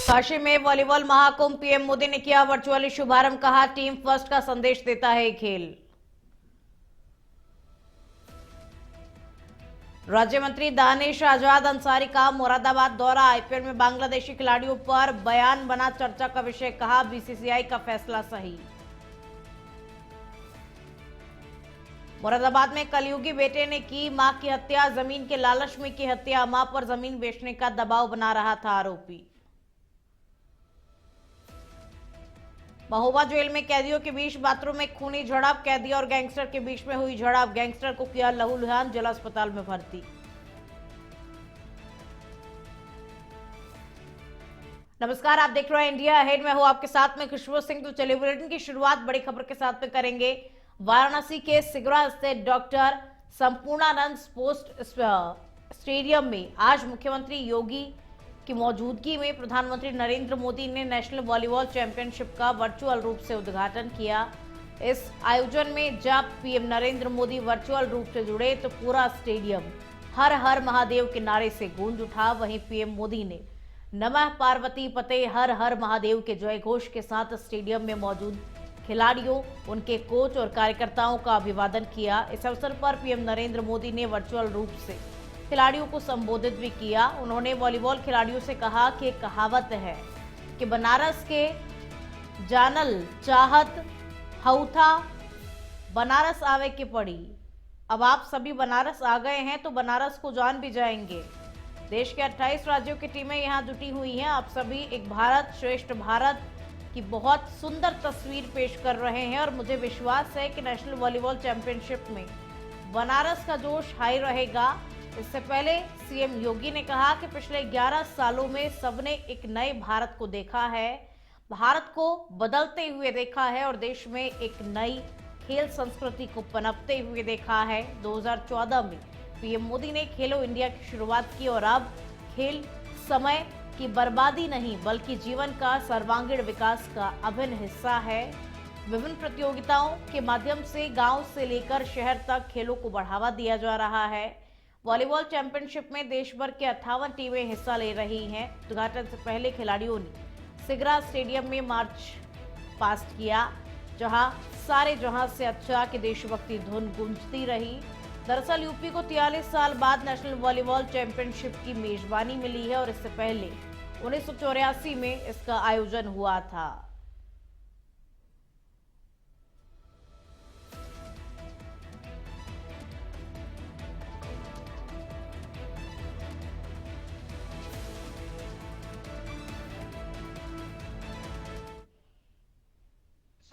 काशी में volleyball Mahakumbh, PM Modi ने किया वर्चुअली शुभारंभ। कहा, टीम फर्स्ट का संदेश देता है खेल। राज्य मंत्री दानिश आजाद अंसारी का मुरादाबाद दौरा। आईपीएल में बांग्लादेशी खिलाड़ियों पर बयान बना चर्चा का विषय। कहा, बीसीसीआई का फैसला सही। मुरादाबाद में कलयुगी बेटे ने की मां की हत्या। जमीन के लालच में की हत्या। मां पर जमीन बेचने का दबाव बना रहा था आरोपी। महोबा जेल में कैदियों के बीच बाथरूम में खूनी झड़प। कैदी और गैंगस्टर के बीच में हुई झड़प। गैंगस्टर को किया लहूलुहान, जिला अस्पताल में भर्ती। नमस्कार, आप देख रहे हैं इंडिया अहेड में हूं आपके साथ में खुशबू सिंह। तो चलिए बुलेटिन की शुरुआत बड़ी खबर के साथ में करेंगे। वाराणसी के सिगरा स्थित डॉक्टर संपूर्णानंद स्पोर्ट्स स्टेडियम में आज मुख्यमंत्री योगी की मौजूदगी में प्रधानमंत्री नरेंद्र मोदी ने नेशनल वॉलीबॉल चैंपियनशिप का वर्चुअल रूप से उद्घाटन किया। इस आयोजन में जब पीएम नरेंद्र मोदी वर्चुअल रूप से जुड़े तो पूरा स्टेडियम हर हर महादेव के नारे से गूंज उठा। वहीं पीएम मोदी ने नमः पार्वती पते हर हर महादेव के जय घोष के साथ स्टेडियम में मौजूद खिलाड़ियों, उनके कोच और कार्यकर्ताओं का अभिवादन किया। इस अवसर पर पीएम नरेंद्र मोदी ने वर्चुअल रूप से खिलाड़ियों को संबोधित भी किया। उन्होंने वॉलीबॉल खिलाड़ियों से कहा कि एक कहावत है कि बनारस के जानल चाहत हौथा बनारस आवे के पड़ी। अब आप सभी बनारस आ गए हैं तो बनारस को जान भी जाएंगे। देश के 28 राज्यों की टीमें यहां जुटी हुई हैं। आप सभी एक भारत श्रेष्ठ भारत की बहुत सुंदर तस्वीर पेश कर रहे हैं और मुझे विश्वास है कि नेशनल वॉलीबॉल चैंपियनशिप में बनारस का जोश हाई रहेगा। इससे पहले सीएम योगी ने कहा कि पिछले 11 सालों में सबने एक नए भारत को देखा है, भारत को बदलते हुए देखा है और देश में एक नई खेल संस्कृति को पनपते हुए देखा है। 2014 में पीएम मोदी ने खेलो इंडिया की शुरुआत की और अब खेल समय की बर्बादी नहीं बल्कि जीवन का सर्वांगीण विकास का अभिन्न हिस्सा है। विभिन्न प्रतियोगिताओं के माध्यम से गांव से लेकर शहर तक खेलों को बढ़ावा दिया जा रहा है। वॉलीबॉल चैंपियनशिप में देश भर के 58 टीमें हिस्सा ले रही हैं। उद्घाटन से पहले खिलाड़ियों ने सिगरा स्टेडियम में मार्च पास्ट किया, जहां से अच्छा की देशभक्ति धुन गूंजती रही। दरअसल यूपी को 43 साल बाद नेशनल वॉलीबॉल चैंपियनशिप की मेजबानी मिली है और इससे पहले 1984 में इसका आयोजन हुआ था।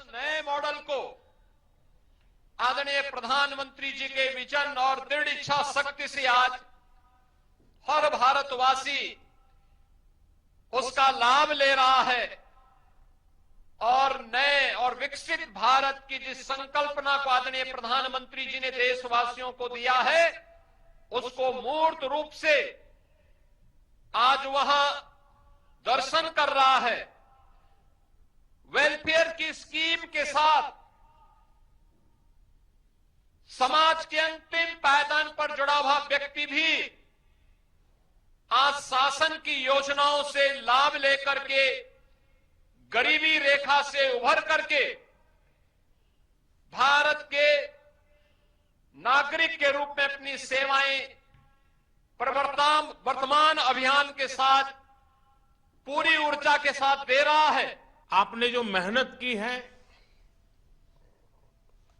नए मॉडल को आदरणीय प्रधानमंत्री जी के विजन और दृढ़ इच्छा शक्ति से आज हर भारतवासी उसका लाभ ले रहा है और नए और विकसित भारत की जिस संकल्पना को आदरणीय प्रधानमंत्री जी ने देशवासियों को दिया है उसको मूर्त रूप से आज वहां दर्शन कर रहा है। वेलफेयर की स्कीम के साथ समाज के अंतिम पायदान पर जुड़ा हुआ व्यक्ति भी आज शासन की योजनाओं से लाभ लेकर के गरीबी रेखा से उभर करके भारत के नागरिक के रूप में अपनी सेवाएं वर्तमान अभियान के साथ पूरी ऊर्जा के साथ दे रहा है। आपने जो मेहनत की है,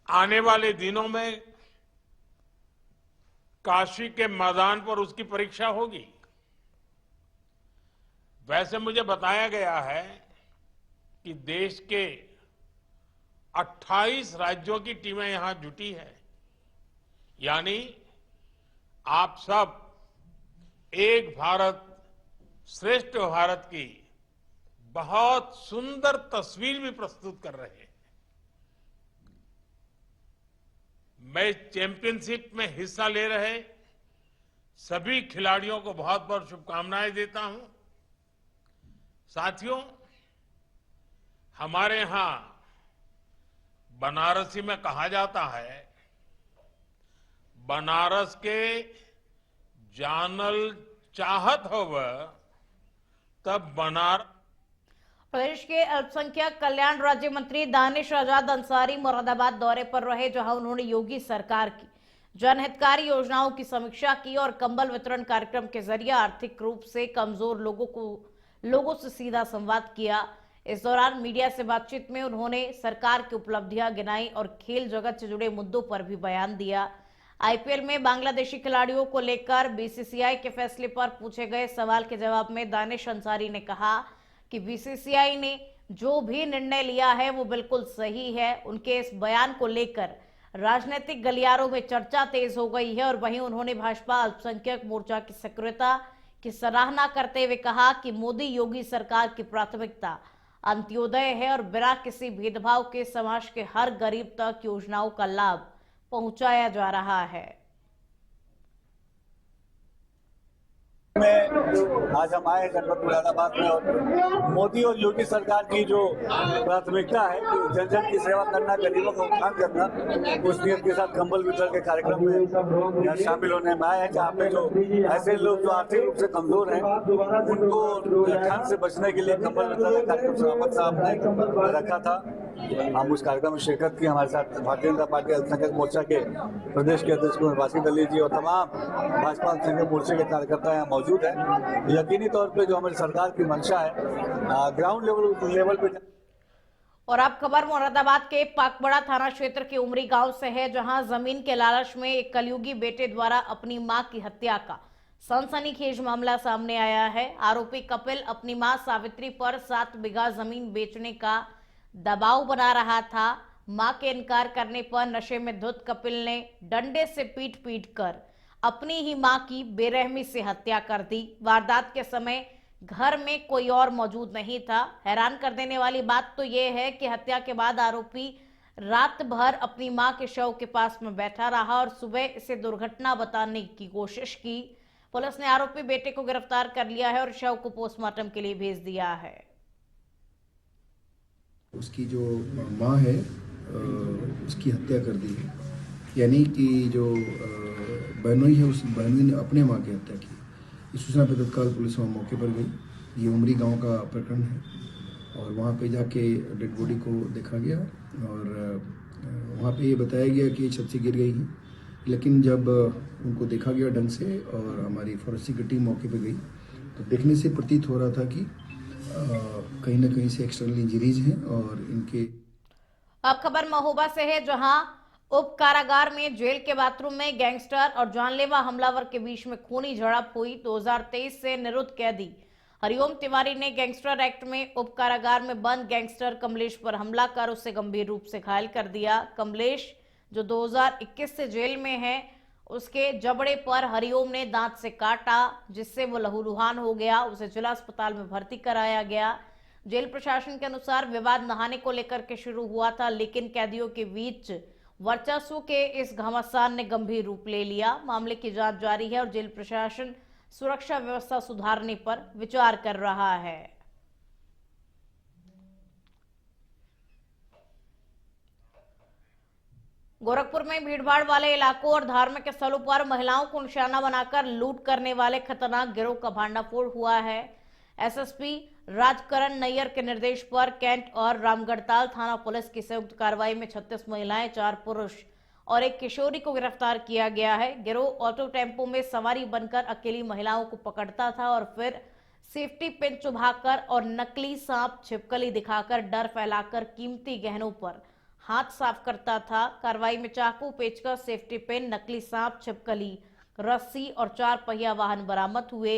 आने वाले दिनों में काशी के मैदान पर उसकी परीक्षा होगी। वैसे मुझे बताया गया है कि देश के 28 राज्यों की टीमें यहां जुटी है, यानी आप सब एक भारत श्रेष्ठ भारत की बहुत सुंदर तस्वीर भी प्रस्तुत कर रहे हैं। मैं चैंपियनशिप में हिस्सा ले रहे सभी खिलाड़ियों को बहुत बहुत शुभकामनाएं देता हूं। साथियों, हमारे यहां बनारसी में कहा जाता है, बनारस के जानल चाहत होव तब प्रदेश के अल्पसंख्यक कल्याण राज्य मंत्री दानिश आजाद अंसारी मुरादाबाद दौरे पर रहे, जहां उन्होंने योगी सरकार की जनहितकारी योजनाओं की समीक्षा की और कंबल वितरण कार्यक्रम के जरिए आर्थिक रूप से कमजोर लोगों से सीधा संवाद किया। इस दौरान मीडिया से बातचीत में उन्होंने सरकार की उपलब्धियां गिनाई और खेल जगत से जुड़े मुद्दों पर भी बयान दिया। आईपीएल में बांग्लादेशी खिलाड़ियों को लेकर बीसीसीआई के फैसले पर पूछे गए सवाल के जवाब में दानिश अंसारी ने कहा कि बीसीसीआई ने जो भी निर्णय लिया है वो बिल्कुल सही है। उनके इस बयान को लेकर राजनीतिक गलियारों में चर्चा तेज हो गई है और वहीं उन्होंने भाजपा अल्पसंख्यक मोर्चा की सक्रियता की सराहना करते हुए कहा कि मोदी योगी सरकार की प्राथमिकता अंत्योदय है और बिना किसी भेदभाव के समाज के हर गरीब तक योजनाओं का लाभ पहुंचाया जा रहा है। आज हम आए जनपद मुरादाबाद में और मोदी और योगी सरकार की जो प्राथमिकता है कि जन जन की सेवा करना, गरीबों का उत्थान करना, उस नियत के साथ कंबल वितरण के कार्यक्रम में यहाँ शामिल होने में आए हैं, जहाँ पे जो ऐसे लोग जो आर्थिक रूप से कमजोर हैं उनको ठंड से बचने के लिए कंबल वितरण का कार्यक्रम सभापति साहब ने रखा था। हम उस कार्यक्रम में शिरकत की। हमारे साथ भारतीय जनता पार्टी अल्पसंख्यक मोर्चा के प्रदेश के अध्यक्ष बासित अली जी और तमाम भाजपा अल्पसंख्यक मोर्चे के कार्यकर्ता यहाँ मौजूद हैं। यकीनी तौर पे जो हमारी सरकार की मंशा है ग्राउंड लेवल पे। और अब खबर मुरादाबाद के पाकबड़ा थाना क्षेत्र के उमरी गांव से है, जहां जमीन के लालच में एक कलयुगी बेटे द्वारा अपनी मां की हत्या का सनसनीखेज मामला सामने आया है। आरोपी कपिल अपनी मां सावित्री पर 7 बीघा जमीन बेचने का दबाव बना रहा था। मां के इनकार करने पर नशे में धुत कपिल ने डंडे से पीट कर अपनी ही मां की बेरहमी से हत्या कर दी। वारदात के समय घर में कोई और मौजूद नहीं था। हैरान कर देने वाली बात तो यह है कि हत्या के बाद आरोपी रात भर अपनी मां के शव के पास में बैठा रहा और सुबह इसे दुर्घटना बताने की कोशिश की। पुलिस ने आरोपी बेटे को गिरफ्तार कर लिया है और शव को पोस्टमार्टम के लिए भेज दिया है। उसकी जो माँ है उसकी हत्या कर दी है, यानी कि जो बहनोई है उस बहनोई ने अपने माँ की हत्या की। इस सूचना पर तत्काल पुलिस वहाँ मौके पर गई। ये उमरी गांव का प्रकरण है और वहाँ पे जाके डेड बॉडी को देखा गया और वहाँ पे ये बताया गया कि ये छत से गिर गई है, लेकिन जब उनको देखा गया ढंग से और हमारी फॉरेंसिक टीम मौके पे गई तो देखने से प्रतीत हो रहा था कि कहीं ना कहीं से एक्सटर्नल इंजरीज हैं और इनके। अब खबर महोबा से है, जहां उप कारागार में जेल के बाथरूम में गैंगस्टर और जानलेवा हमलावर के बीच में खूनी झड़प हुई। 2023 से निरुद्ध कैदी हरिओम तिवारी ने गैंगस्टर एक्ट में उप कारागार में बंद गैंगस्टर कमलेश पर हमला कर उसे गंभीर रूप से घायल कर दिया। कमलेश जो 2021 से जेल में है, उसके जबड़े पर हरिओम ने दांत से काटा, जिससे वो लहूलुहान हो गया। उसे जिला अस्पताल में भर्ती कराया गया। जेल प्रशासन के अनुसार विवाद नहाने को लेकर के शुरू हुआ था, लेकिन कैदियों के बीच वर्चस्व के इस घमासान ने गंभीर रूप ले लिया। मामले की जांच जारी है और जेल प्रशासन सुरक्षा व्यवस्था सुधारने पर विचार कर रहा है। 'गोरखपुर में भीड़भाड़ वाले इलाकों और धार्मिक स्थलों पर महिलाओं को निशाना बनाकर लूट करने वाले खतरनाक गिरोह का भांडाफोड़ हुआ है। एसएसपी राजकरण नैयर के निर्देश पर कैंट और रामगढ़ताल थाना पुलिस की संयुक्त कार्रवाई में 36 महिलाएं, 4 पुरुष और 1 किशोरी को गिरफ्तार किया गया है। गिरोह ऑटो टेम्पो में सवारी बनकर अकेली महिलाओं को पकड़ता था और फिर सेफ्टी पिन चुभाकर और नकली सांप छिपकली दिखाकर डर फैलाकर कीमती गहनों पर हाथ साफ करता था। कार्रवाई में चाकू, पेचकस, सेफ्टी पिन, नकली सांप, छिपकली, रस्सी और 4 पहिया वाहन बरामद हुए।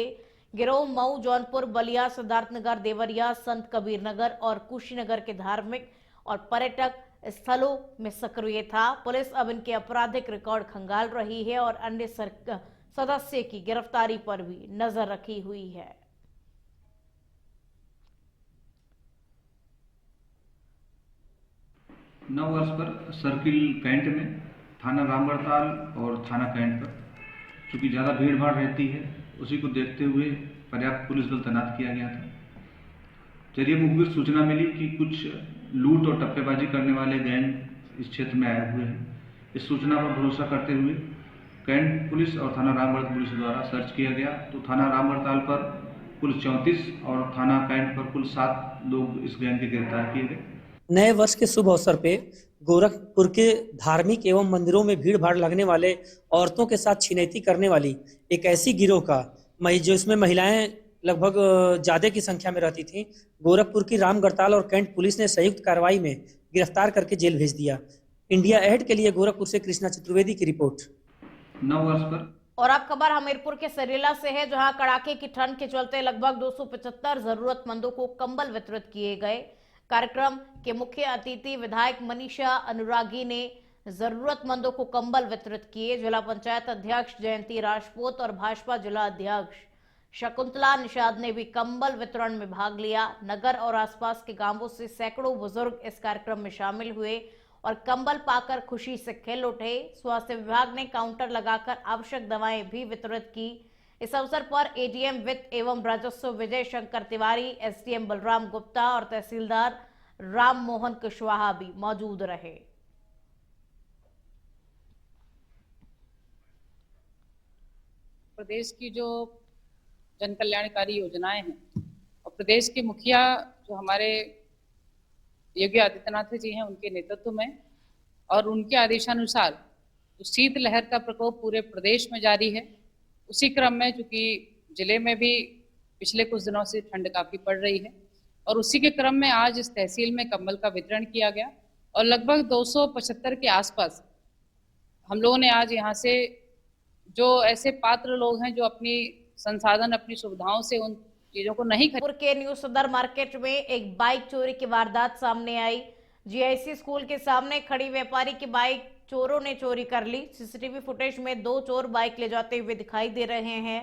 गिरोह मऊ, जौनपुर, बलिया, सिद्धार्थनगर, देवरिया, संत कबीर नगर और कुशीनगर के धार्मिक और पर्यटक स्थलों में सक्रिय था। पुलिस अब इनके आपराधिक रिकॉर्ड खंगाल रही है और अन्य सदस्य की गिरफ्तारी पर भी नजर रखी हुई है। नौ वर्ष पर सर्किल कैंट में थाना रामगढ़ताल और थाना कैंट पर चूँकि ज़्यादा भीड़ भाड़ रहती है, उसी को देखते हुए पर्याप्त पुलिस बल तैनात किया गया था। चलिए मुखबिर सूचना मिली कि कुछ लूट और टप्पेबाजी करने वाले गैंग इस क्षेत्र में आए हुए हैं। इस सूचना पर भरोसा करते हुए कैंट पुलिस और थाना रामगढ़ पुलिस द्वारा सर्च किया गया तो थाना रामगढ़ताल पर कुल 34 और थाना कैंट पर कुल 7 लोग इस गैंग के गिरफ्तार किए गए। नए वर्ष के शुभ अवसर पे गोरखपुर के धार्मिक एवं मंदिरों में भीड़ भाड़ लगने वाले औरतों के साथ छिनैती करने वाली एक ऐसी गिरोह का जो इसमें महिलाएं लगभग ज्यादा की संख्या में रहती थीं, गोरखपुर की रामगढ़ताल और कैंट पुलिस ने संयुक्त कार्रवाई में गिरफ्तार करके जेल भेज दिया। इंडिया अहेड के लिए गोरखपुर से कृष्णा चतुर्वेदी की रिपोर्ट। 9 वर्ष पर। और अब खबर हमीरपुर के सरेला से है, जहां कड़ाके की ठंड के चलते लगभग 275 जरूरतमंदों को कंबल वितरित किए गए। कार्यक्रम के मुख्य अतिथि विधायक मनीषा अनुरागी ने जरूरतमंदों को कंबल वितरित किए। जिला पंचायत अध्यक्ष जयंती राजपूत और भाजपा जिला अध्यक्ष शकुंतला निषाद ने भी कंबल वितरण में भाग लिया। नगर और आसपास के गांवों से सैकड़ों बुजुर्ग इस कार्यक्रम में शामिल हुए और कंबल पाकर खुशी से खिल उठे। स्वास्थ्य विभाग ने काउंटर लगाकर आवश्यक दवाएं भी वितरित की। इस अवसर पर एडीएम वित्त एवं राजस्व विजय शंकर तिवारी, एसडीएम बलराम गुप्ता और तहसीलदार राम मोहन कुशवाहा भी मौजूद रहे। प्रदेश की जो जन कल्याणकारी योजनाएं हैं और प्रदेश के मुखिया जो हमारे योगी आदित्यनाथ जी हैं, उनके नेतृत्व में और उनके आदेशानुसार तो शीत लहर का प्रकोप पूरे प्रदेश में जारी है। उसी क्रम में चूंकि जिले में भी पिछले कुछ दिनों से ठंड काफी पड़ रही है और उसी के क्रम में आज इस तहसील में कंबल का वितरण किया गया और लगभग 275 के आसपास हम लोगों ने आज यहाँ से जो ऐसे पात्र लोग हैं जो अपनी संसाधन अपनी सुविधाओं से उन चीजों को नहीं गोरखपुर के न्यू सदर मार्केट में एक बाइक चोरी की वारदात सामने आई। जीआईसी स्कूल के सामने खड़ी व्यापारी की बाइक चोरों ने चोरी कर ली। सीसीटीवी फुटेज में 2 चोर बाइक ले जाते हुए दिखाई दे रहे हैं।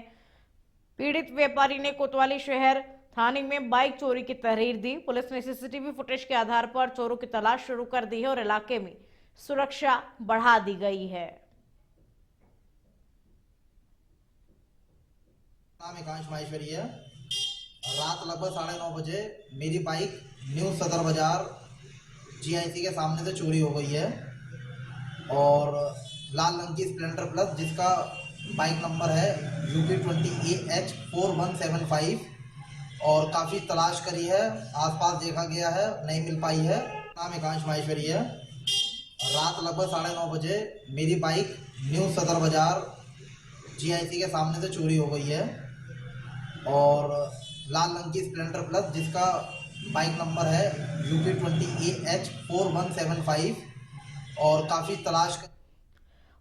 पीड़ित व्यापारी ने कोतवाली शहर थाने में बाइक चोरी की तहरीर दी। पुलिस ने सीसीटीवी फुटेज के आधार पर चोरों की तलाश शुरू कर दी है और इलाके में सुरक्षा बढ़ा दी गई है। नाम एकांश माहेश्वरी है। रात लगभग 9:30 बजे मेरी बाइक न्यू सदर बाजार जीआईसी के सामने से चोरी हो गई है और लाल रंग की स्प्लेंडर प्लस जिसका बाइक नंबर है UP20AH 4175 और काफ़ी तलाश करी है, आसपास देखा गया है, नहीं मिल पाई है। नाम एकांश माहेश्वरी है। रात लगभग 9:30 बजे मेरी बाइक न्यू सदर बाजार जीआईसी के सामने से चोरी हो गई है और लाल रंग की स्प्लेंडर प्लस जिसका बाइक नंबर है UP20AH 4175 और काफ़ी तलाश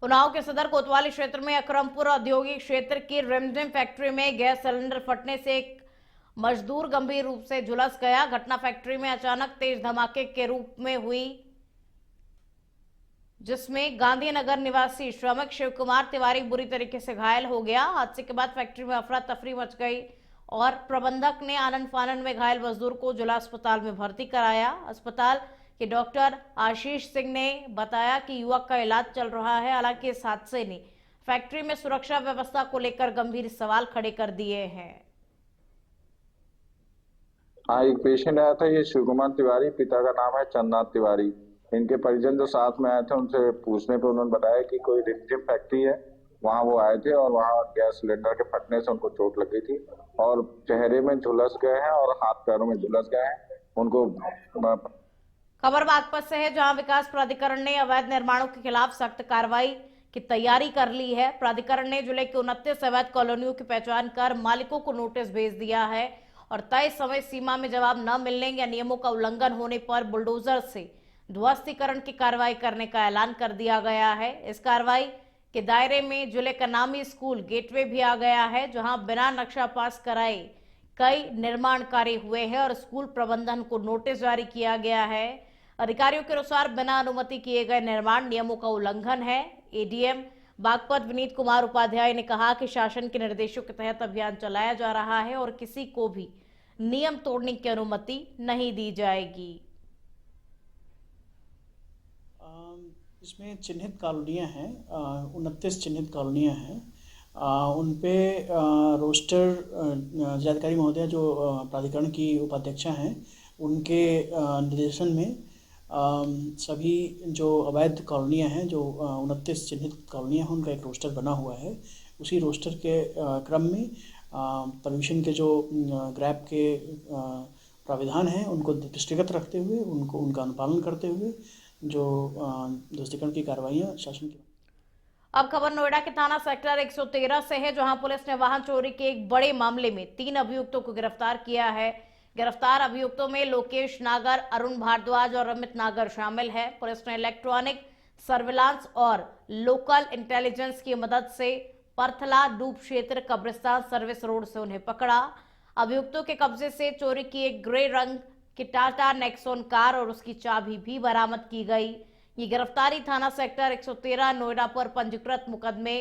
उन्नाव के सदर कोतवाली क्षेत्र में अकरमपुर औद्योगिक क्षेत्र की रिमझिम फैक्ट्री में गैस सिलेंडर फटने से एक मजदूर गंभीर रूप से झुलस गया। घटना फैक्ट्री में अचानक तेज धमाके के रूप में हुई, जिसमें गांधीनगर निवासी श्रमिक शिव कुमार तिवारी बुरी तरीके से घायल हो गया। हादसे के बाद फैक्ट्री में अफरा तफरी मच गई और प्रबंधक ने आनन फानन में घायल मजदूर को जिला अस्पताल में भर्ती कराया। अस्पताल के डॉक्टर आशीष सिंह ने बताया कि युवक का इलाज चल रहा है। हालांकि इस हादसे ने फैक्ट्री में सुरक्षा व्यवस्था को लेकर गंभीर सवाल खड़े कर दिए हैं। हाँ, एक पेशेंट आया था, ये शिव कुमार तिवारी, पिता का नाम है चंद्रनाथ तिवारी। इनके परिजन जो साथ में आए थे उनसे पूछने पे उन्होंने बताया कि कोई रिमझिम फैक्ट्री है, वहाँ वो आए थे और वहाँ गैस सिलेंडर के फटने से उनको चोट लगी थी और चेहरे में झुलस गए हैं और हाथ पैरों में झुलस गए हैं। उनको खबर बागपत से है, जहां विकास प्राधिकरण ने अवैध निर्माणों के खिलाफ सख्त कार्रवाई की तैयारी कर ली है। प्राधिकरण ने जिले के 29 अवैध कॉलोनियों की पहचान कर मालिकों को नोटिस भेज दिया है और तय समय सीमा में जवाब न मिलने या नियमों का उल्लंघन होने पर बुलडोजर से ध्वस्तीकरण की कार्रवाई करने का ऐलान कर दिया गया है। इस कार्रवाई के दायरे में जिले का नामी स्कूल गेटवे भी आ गया है, जहां बिना नक्शा पास कराए कई निर्माण कार्य हुए हैं और स्कूल प्रबंधन को नोटिस जारी किया गया है। अधिकारियों के अनुसार बिना अनुमति किए गए निर्माण नियमों का उल्लंघन है। एडीएम बागपत विनीत कुमार उपाध्याय ने कहा कि शासन के निर्देशों के तहत अभियान चलाया जा रहा है और किसी को भी नियम तोड़ने की अनुमति नहीं दी जाएगी। इसमें चिन्हित कॉलोनियाँ हैं, 29 चिन्हित कॉलोनियाँ हैं। उन पे रोस्टर जिलाधिकारी महोदय जो प्राधिकरण की उपाध्यक्षा हैं, उनके निर्देशन में सभी जो अवैध कॉलोनियाँ हैं, जो 29 चिन्हित कॉलोनियाँ हैं, उनका एक रोस्टर बना हुआ है। उसी रोस्टर के क्रम में परमिशन के जो ग्रैब के प्राविधान हैं उनको दृष्टिगत रखते हुए उनका अनुपालन करते हुए जो ध्वस्तीकरण की कार्रवाइयाँ शासन की। अब खबर नोएडा के थाना सेक्टर 113 से है, जहां पुलिस ने वाहन चोरी के एक बड़े मामले में 3 अभियुक्तों को गिरफ्तार किया है। गिरफ्तार अभियुक्तों में लोकेश नागर, अरुण भारद्वाज और अमित नागर शामिल है। पुलिस ने इलेक्ट्रॉनिक सर्विलांस और लोकल इंटेलिजेंस की मदद से परथला डूब क्षेत्र कब्रिस्तान सर्विस रोड से उन्हें पकड़ा। अभियुक्तों के कब्जे से चोरी की एक ग्रे रंग की टाटा नेक्सॉन कार और उसकी चाबी भी बरामद की गई। ये गिरफ्तारी थाना सेक्टर 113 नोएडा पर पंजीकृत मुकदमे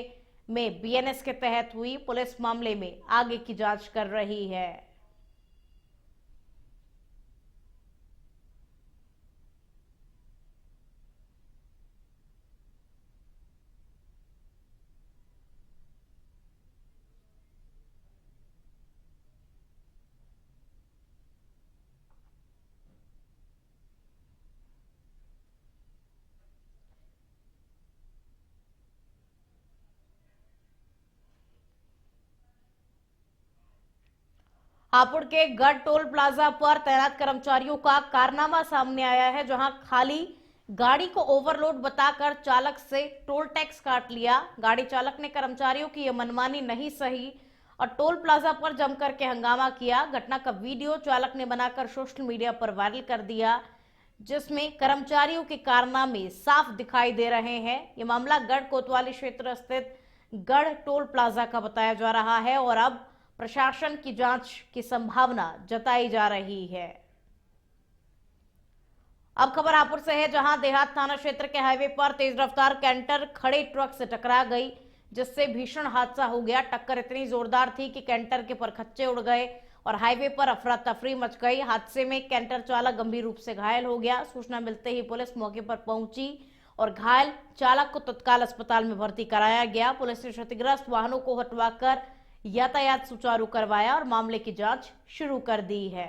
में बीएनएस के तहत हुई। पुलिस मामले में आगे की जांच कर रही है। हापुड़ के गढ़ टोल प्लाजा पर तैनात कर्मचारियों का कारनामा सामने आया है, जहां खाली गाड़ी को ओवरलोड बताकर चालक से टोल टैक्स काट लिया। गाड़ी चालक ने कर्मचारियों की यह मनमानी नहीं सही और टोल प्लाजा पर जमकर के हंगामा किया। घटना का वीडियो चालक ने बनाकर सोशल मीडिया पर वायरल कर दिया, जिसमें कर्मचारियों के कारनामे साफ दिखाई दे रहे हैं। यह मामला गढ़ कोतवाली क्षेत्र स्थित गढ़ टोल प्लाजा का बताया जा रहा है और अब प्रशासन की जांच की संभावना जताई जा रही है। अब खबर हापुड़ से है, जहां देहात थाना क्षेत्र के हाईवे पर तेज रफ्तार कैंटर खड़े ट्रक से टकरा गई, जिससे भीषण हादसा हो गया। टक्कर इतनी जोरदार थी कि कैंटर के परखच्चे उड़ गए और हाईवे पर अफरा तफरी मच गई। हादसे में कैंटर चालक गंभीर रूप से घायल हो गया। सूचना मिलते ही पुलिस मौके पर पहुंची और घायल चालक को तत्काल अस्पताल में भर्ती कराया गया। पुलिस ने क्षतिग्रस्त वाहनों को हटवाकर यातायात सुचारू करवाया और मामले की जांच शुरू कर दी है।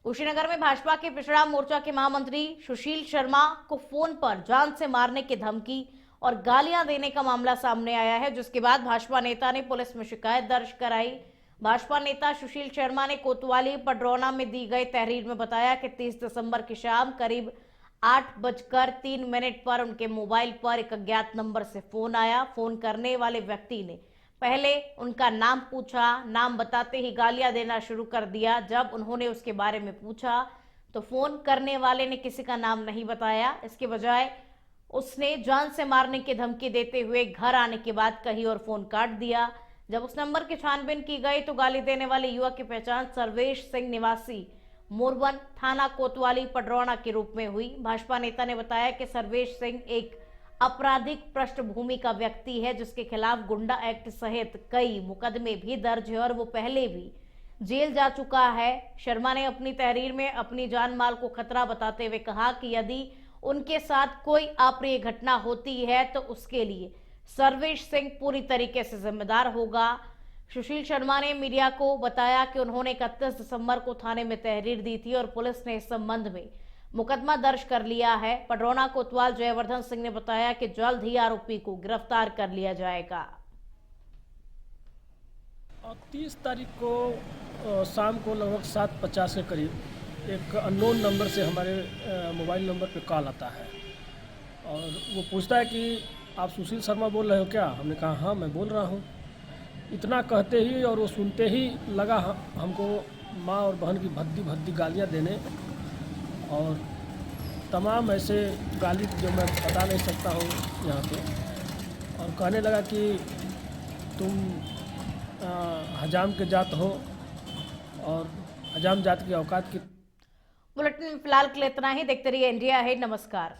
कुशीनगर में भाजपा के पिछड़ा मोर्चा के महामंत्री सुशील शर्मा को फोन पर जान से मारने की धमकी और गालियां देने का मामला सामने आया है, जिसके बाद भाजपा नेता ने पुलिस में शिकायत दर्ज कराई। भाजपा नेता सुशील शर्मा ने कोतवाली पडरौना में दी गई तहरीर में बताया कि 30 दिसंबर की शाम करीब 8:03 पर उनके मोबाइल पर एक अज्ञात नंबर से फोन आया। फोन करने वाले व्यक्ति ने पहले उनका नाम पूछा, नाम बताते ही गालियां देना शुरू कर दिया। जब उन्होंने उसके बारे में पूछा तो फोन करने वाले ने किसी का नाम नहीं बताया। इसके बजाय उसने जान से मारने की धमकी देते हुए घर आने के बाद कहीं और फोन काट दिया। जब उस नंबर की छानबीन की गई तो गाली देने वाले युवक की पहचान सर्वेश सिंह निवासी मोरबन थाना कोतवाली पडरौना के रूप में हुई। भाजपा नेता ने बताया कि सर्वेश सिंह एक आपराधिक पृष्ठभूमि का व्यक्ति है, जिसके खिलाफ गुंडा एक्ट सहित कई मुकदमे भी दर्ज है और वो पहले भी जेल जा चुका है। शर्मा ने अपनी तहरीर में अपनी जान माल को खतरा बताते हुए कहा कि यदि उनके साथ कोई अप्रिय घटना होती है तो उसके लिए सर्वेश सिंह पूरी तरीके से जिम्मेदार होगा। सुशील शर्मा ने मीडिया को बताया कि उन्होंने 31 दिसंबर को थाने में तहरीर दी थी और पुलिस ने इस संबंध में मुकदमा दर्ज कर लिया है। पडरौना कोतवाल जयवर्धन सिंह ने बताया कि जल्द ही आरोपी को गिरफ्तार कर लिया जाएगा। 30 तारीख को शाम को लगभग 7:50 के करीब एक अननोन नंबर से हमारे मोबाइल नंबर पे कॉल आता है और वो पूछता है कि आप सुशील शर्मा बोल रहे हो क्या? हमने कहा हाँ मैं बोल रहा हूँ। इतना कहते ही और वो सुनते ही लगा हमको माँ और बहन की भद्दी भद्दी गालियाँ देने और तमाम ऐसे गाली जो मैं बता नहीं सकता हूँ यहाँ पे, और कहने लगा कि तुम हजाम के जात हो और हजाम जात की औकात की। बुलेटिन में फिलहाल के लिए इतना ही। देखते रहिए इंडिया अहेड। नमस्कार।